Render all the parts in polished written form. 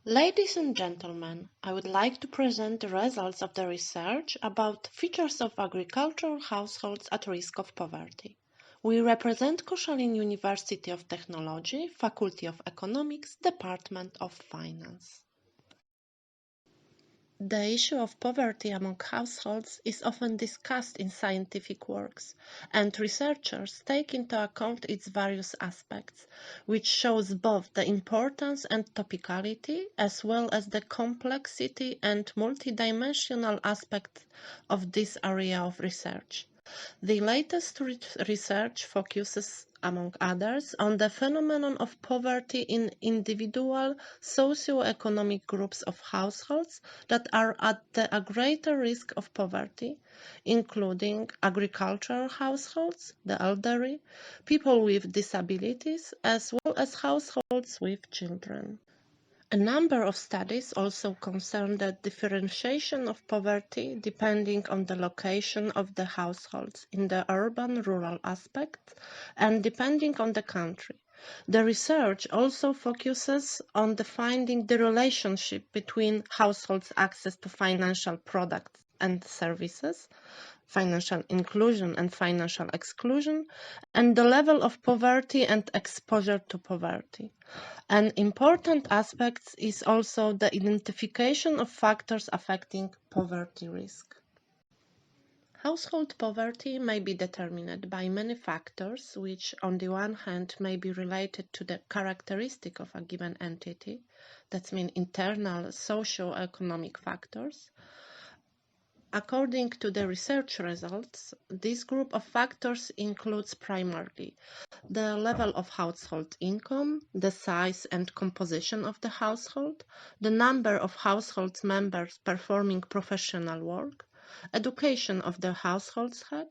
Ladies and gentlemen, I would like to present the results of the research about features of agricultural households at risk of poverty. We represent Koszalin University of Technology, Faculty of Economics, Department of Finance. The issue of poverty among households is often discussed in scientific works, and researchers take into account its various aspects, which shows both the importance and topicality, as well as the complexity and multidimensional aspects of this area of research. The latest research focuses, among others, on the phenomenon of poverty in individual socio-economic groups of households that are at a greater risk of poverty, including agricultural households, the elderly, people with disabilities, as well as households with children. A number of studies also concern the differentiation of poverty depending on the location of the households in the urban-rural aspect and depending on the country. The research also focuses on finding the relationship between households' access to financial products and services, financial inclusion and financial exclusion, and the level of poverty and exposure to poverty. An important aspect is also the identification of factors affecting poverty risk. Household poverty may be determined by many factors, which on the one hand may be related to the characteristic of a given entity, that means internal socio-economic factors. According to the research results, this group of factors includes primarily the level of household income, the size and composition of the household, the number of household members performing professional work, education of the household head,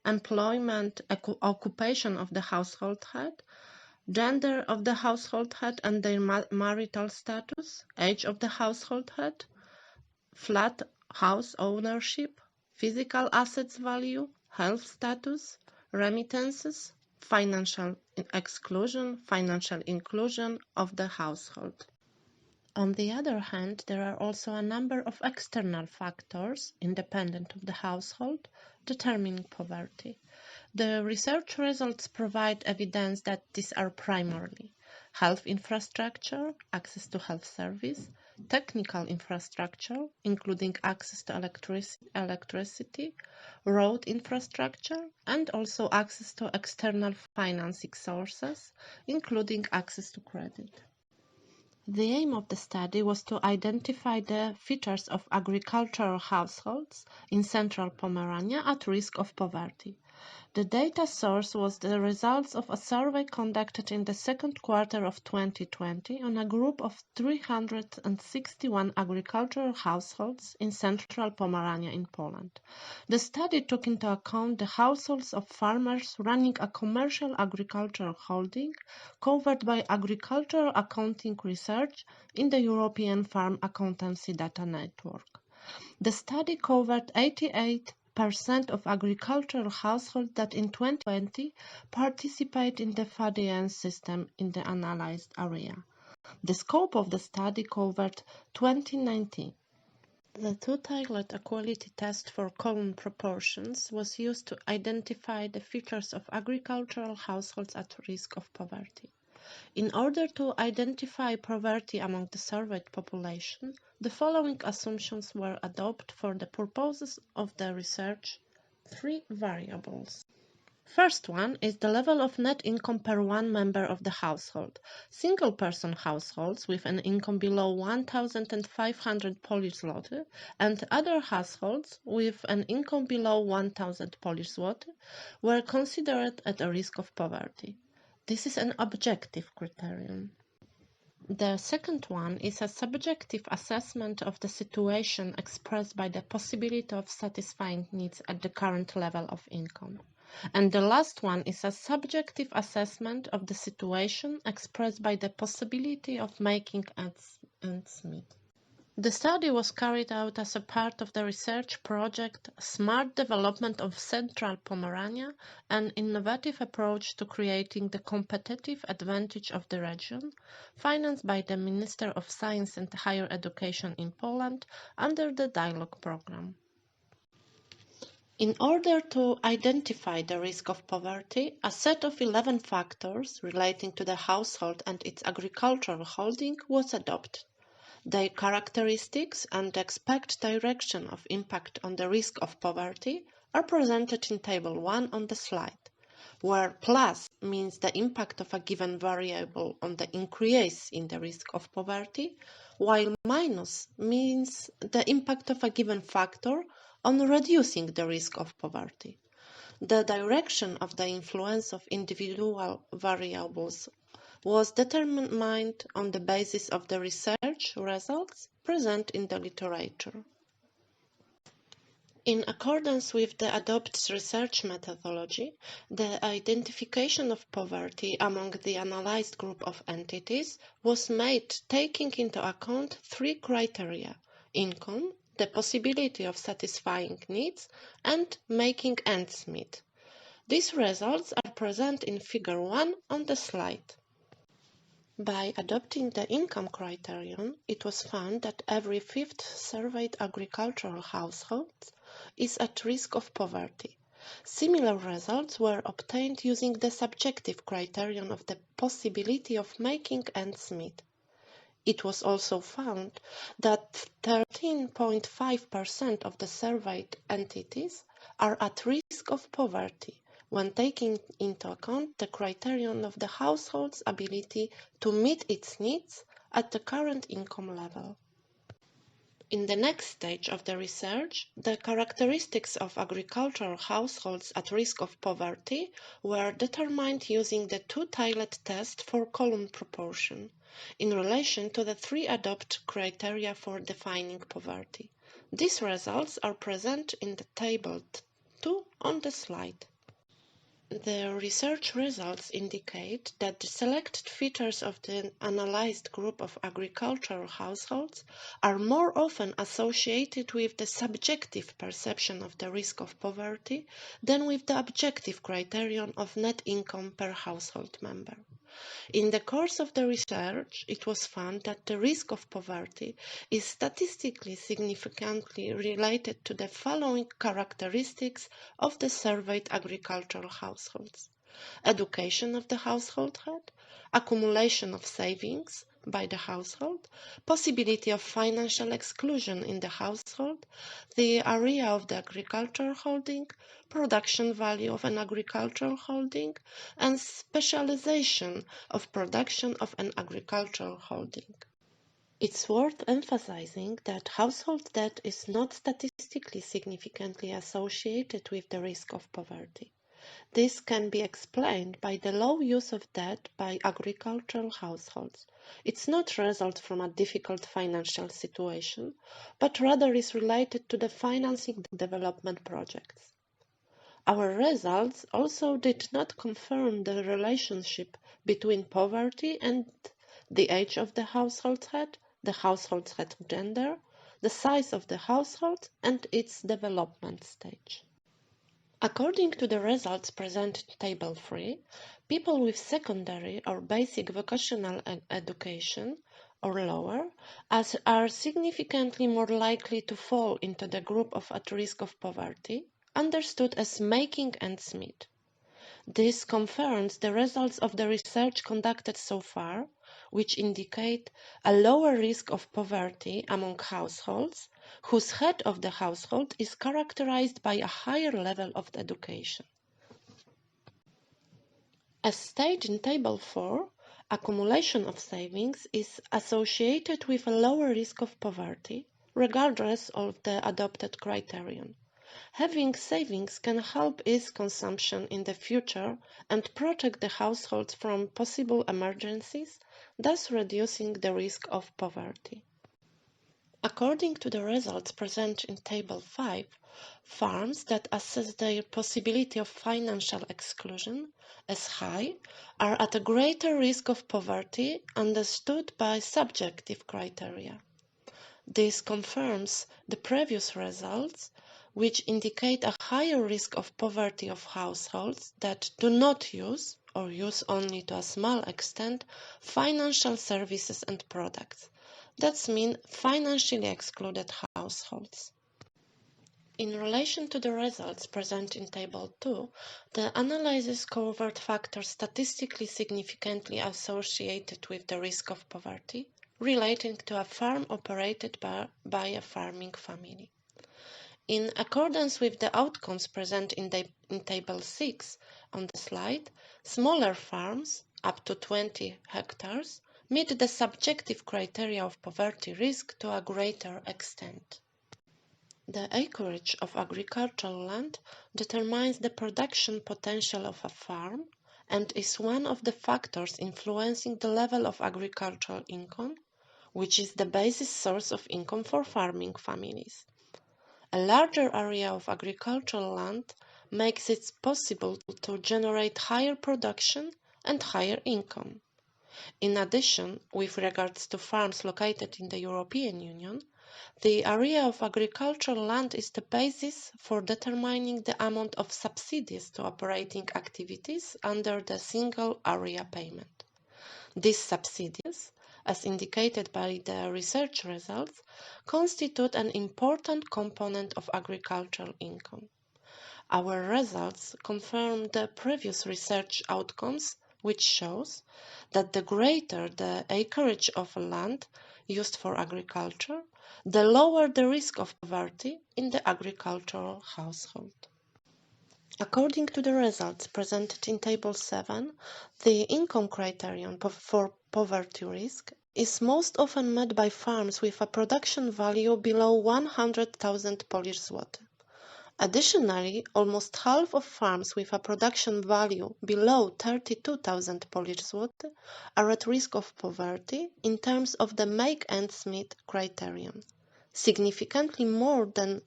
employment, occupation of the household head, gender of the household head and their marital status, age of the household head, flat house ownership, physical assets value, health status, remittances, financial exclusion, financial inclusion of the household. On the other hand, there are also a number of external factors, independent of the household, determining poverty. The research results provide evidence that these are primarily health infrastructure, access to health service, technical infrastructure, including access to electricity, road infrastructure, and also access to external financing sources, including access to credit. The aim of the study was to identify the features of agricultural households in central Pomerania at risk of poverty. The data source was the results of a survey conducted in the second quarter of 2020 on a group of 361 agricultural households in central Pomerania in Poland. The study took into account the households of farmers running a commercial agricultural holding covered by agricultural accounting research in the European Farm Accountancy Data Network. The study covered 88% of agricultural households that in 2020 participate in the FADN system in the analyzed area. The scope of the study covered 2019. The two-tiered equality test for column proportions was used to identify the features of agricultural households at risk of poverty. In order to identify poverty among the surveyed population, the following assumptions were adopted for the purposes of the research: 3 variables. First one is the level of net income per one member of the household. Single-person households with an income below 1,500 Polish zloty and other households with an income below 1,000 Polish zloty were considered at a risk of poverty. This is an objective criterion. The second one is a subjective assessment of the situation expressed by the possibility of satisfying needs at the current level of income. And the last one is a subjective assessment of the situation expressed by the possibility of making ends meet. The study was carried out as a part of the research project Smart Development of Central Pomerania, an innovative approach to creating the competitive advantage of the region, financed by the Minister of Science and Higher Education in Poland under the Dialogue Programme. In order to identify the risk of poverty, a set of 11 factors relating to the household and its agricultural holding was adopted. Their characteristics and expected direction of impact on the risk of poverty are presented in Table 1 on the slide, where plus means the impact of a given variable on the increase in the risk of poverty, while minus means the impact of a given factor on reducing the risk of poverty. The direction of the influence of individual variables was determined on the basis of the research results present in the literature. In accordance with the adopted research methodology, the identification of poverty among the analyzed group of entities was made taking into account three criteria: income, the possibility of satisfying needs, and making ends meet. These results are present in Figure 1 on the slide. By adopting the income criterion, it was found that every fifth surveyed agricultural household is at risk of poverty. Similar results were obtained using the subjective criterion of the possibility of making ends meet. It was also found that 13.5% of the surveyed entities are at risk of poverty when taking into account the criterion of the household's ability to meet its needs at the current income level. In the next stage of the research, the characteristics of agricultural households at risk of poverty were determined using the two-tiled test for column proportion in relation to the three adopted criteria for defining poverty. These results are present in the table 2 on the slide. The research results indicate that the selected features of the analyzed group of agricultural households are more often associated with the subjective perception of the risk of poverty than with the objective criterion of net income per household member. In the course of the research, it was found that the risk of poverty is statistically significantly related to the following characteristics of the surveyed agricultural households: education of the household head, accumulation of savings by the household, possibility of financial exclusion in the household, the area of the agricultural holding, production value of an agricultural holding, and specialization of production of an agricultural holding. It's worth emphasizing that household debt is not statistically significantly associated with the risk of poverty. This can be explained by the low use of debt by agricultural households. It's not a result from a difficult financial situation, but rather is related to the financing development projects. Our results also did not confirm the relationship between poverty and the age of the household head, the household head gender, the size of the household, and its development stage. According to the results presented in Table 3, people with secondary or basic vocational education or lower are significantly more likely to fall into the group of at risk of poverty, understood as making ends meet. This confirms the results of the research conducted so far, which indicate a lower risk of poverty among households whose head of the household is characterized by a higher level of education. As stated in Table 4, accumulation of savings is associated with a lower risk of poverty, regardless of the adopted criterion. Having savings can help ease consumption in the future and protect the household from possible emergencies, thus reducing the risk of poverty. According to the results presented in Table 5, farms that assess their possibility of financial exclusion as high are at a greater risk of poverty understood by subjective criteria. This confirms the previous results, which indicate a higher risk of poverty of households that do not use, or use only to a small extent, financial services and products. That means financially excluded households. In relation to the results present in Table 2, the analysis covered factors statistically significantly associated with the risk of poverty relating to a farm operated by a farming family. In accordance with the outcomes present in Table 6 on the slide, smaller farms, up to 20 hectares, meet the subjective criteria of poverty risk to a greater extent. The acreage of agricultural land determines the production potential of a farm and is one of the factors influencing the level of agricultural income, which is the basis source of income for farming families. A larger area of agricultural land makes it possible to generate higher production and higher income. In addition, with regards to farms located in the European Union, the area of agricultural land is the basis for determining the amount of subsidies to operating activities under the single area payment. These subsidies, as indicated by the research results, constitute an important component of agricultural income. Our results confirm the previous research outcomes, which shows that the greater the acreage of land used for agriculture, the lower the risk of poverty in the agricultural household. According to the results presented in Table 7, the income criterion for poverty risk is most often met by farms with a production value below 100,000 Polish zloty. Additionally, almost half of farms with a production value below 32,000 Polish zloty are at risk of poverty in terms of the make ends meet criterion, significantly more than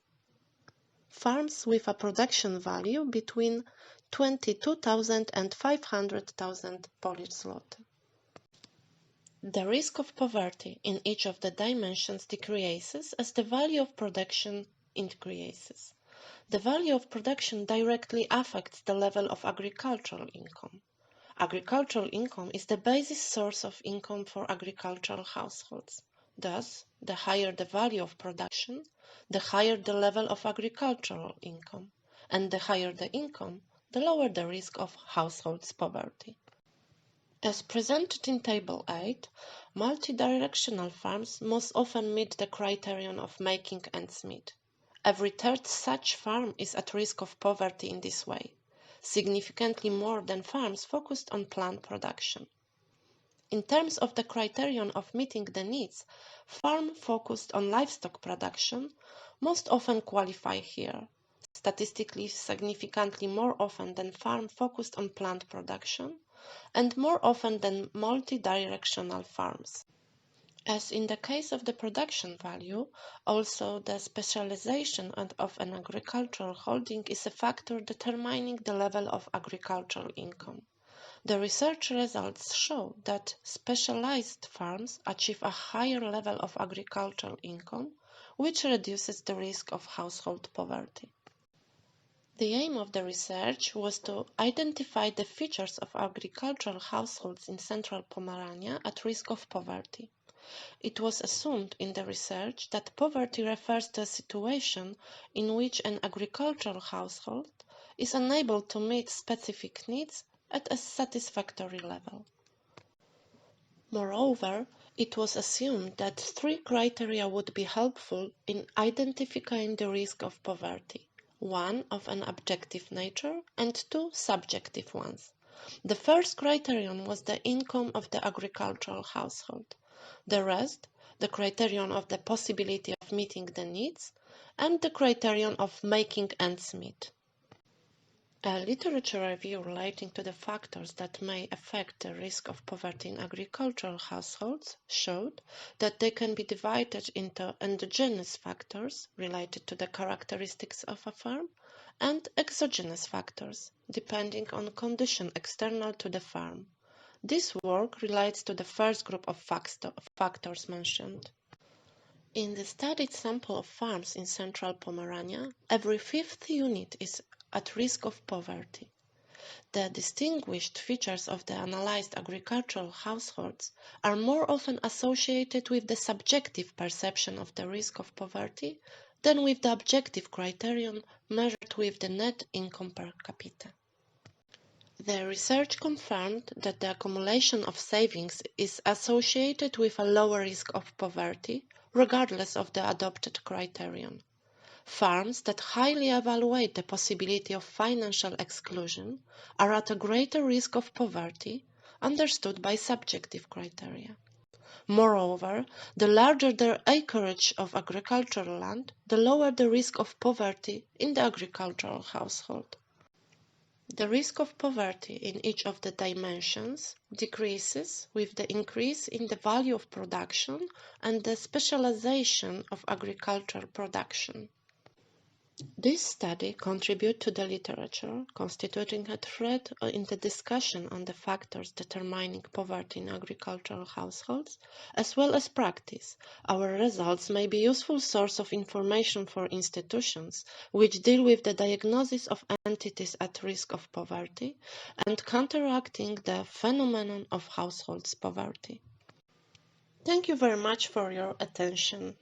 farms with a production value between 22,000 and 500,000 Polish zloty. The risk of poverty in each of the dimensions decreases as the value of production increases. The value of production directly affects the level of agricultural income. Agricultural income is the basis source of income for agricultural households. Thus, the higher the value of production, the higher the level of agricultural income, and the higher the income, the lower the risk of households' poverty. As presented in Table 8, multidirectional farms most often meet the criterion of making ends meet. Every third such farm is at risk of poverty in this way, significantly more than farms focused on plant production. In terms of the criterion of meeting the needs, farms focused on livestock production most often qualify here, statistically significantly more often than farms focused on plant production, and more often than multi-directional farms. As in the case of the production value, also the specialization of an agricultural holding is a factor determining the level of agricultural income. The research results show that specialized farms achieve a higher level of agricultural income, which reduces the risk of household poverty. The aim of the research was to identify the features of agricultural households in central Pomerania at risk of poverty. It was assumed in the research that poverty refers to a situation in which an agricultural household is unable to meet specific needs at a satisfactory level. Moreover, it was assumed that three criteria would be helpful in identifying the risk of poverty: one of an objective nature and two subjective ones. The first criterion was the income of the agricultural household. The rest, the criterion of the possibility of meeting the needs, and the criterion of making ends meet. A literature review relating to the factors that may affect the risk of poverty in agricultural households showed that they can be divided into endogenous factors related to the characteristics of a farm and exogenous factors, depending on conditions external to the farm. This work relates to the first group of factors mentioned. In the studied sample of farms in central Pomerania, every fifth unit is at risk of poverty. The distinguished features of the analyzed agricultural households are more often associated with the subjective perception of the risk of poverty than with the objective criterion measured with the net income per capita. The research confirmed that the accumulation of savings is associated with a lower risk of poverty, regardless of the adopted criterion. Farms that highly evaluate the possibility of financial exclusion are at a greater risk of poverty, understood by subjective criteria. Moreover, the larger the acreage of agricultural land, the lower the risk of poverty in the agricultural household. The risk of poverty in each of the dimensions decreases with the increase in the value of production and the specialization of agricultural production. This study contributes to the literature, constituting a thread in the discussion on the factors determining poverty in agricultural households, as well as practice. Our results may be a useful source of information for institutions which deal with the diagnosis of entities at risk of poverty and counteracting the phenomenon of households poverty. Thank you very much for your attention.